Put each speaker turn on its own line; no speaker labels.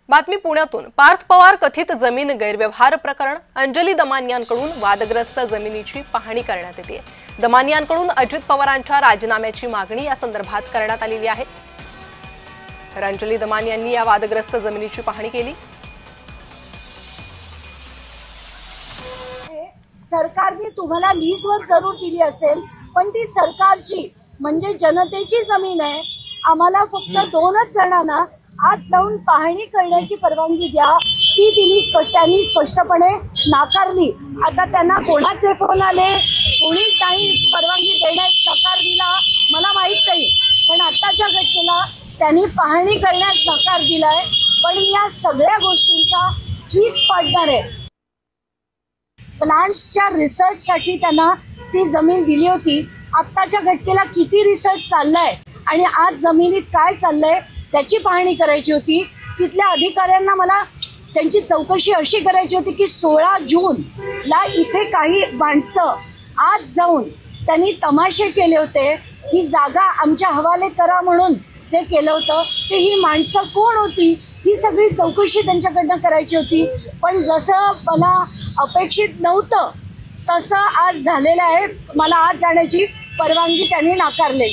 बातमी पुण्यातून। पार्थ पवार कथित जमीन गैरव्यवहार प्रकरण। अंजली दमानियांकडून वादग्रस्त जमिनीची पाहणी करण्यात येते। दमानियांकडून अजित पवारांच्या राजीनाम्याची मागणी या संदर्भात करण्यात आलेली आहे। तर अंजली दमानियांनी या वादग्रस्त जमिनीची पाहणी केली।
सरकारने तुम्हाला लीजवर जरूर दिली असेल, पण ती सरकारची म्हणजे जनतेची जमीन आहे। आम्हाला फक्त 2च जणांना आज जाऊन पाहणी करण्याची परवानगी द्या, ती त्यांनी स्पष्टपणे नाकारली। आता त्यांना कोणाचे फोन आले, कोणी काही परवानगी देण्यास नकार दिला मला माहित नाही, पण आताच्या घटनेला त्यांनी पाहणी करण्यास नकार दिलाय। पण या सगळ्या गोष्टींचा फीस पाडणार आहे। प्लांट्सच्या रिसर्चसाठी त्यांना ती जमीन दिली होती। आत्ताच्या घटनेला किती रिसर्च चाललाय आणि आज जमिनीत काय चाललंय त्याची पाहणी करायची होती। तिथल्या अधिकाऱ्यांना मला त्यांची चौकशी अशी करायची होती की 16 जूनला इथे काही माणसं आज जाऊन त्यांनी तमाशे केले होते, ही जागा आमच्या हवाले करा म्हणून जे केलं होतं ते ही माणसं कोण होती, ही सगळी चौकशी त्यांच्याकडनं करायची होती। पण जसं मला अपेक्षित नव्हतं तसं आज झालेलं आहे। मला आज जाण्याची परवानगी त्यांनी नाकारली।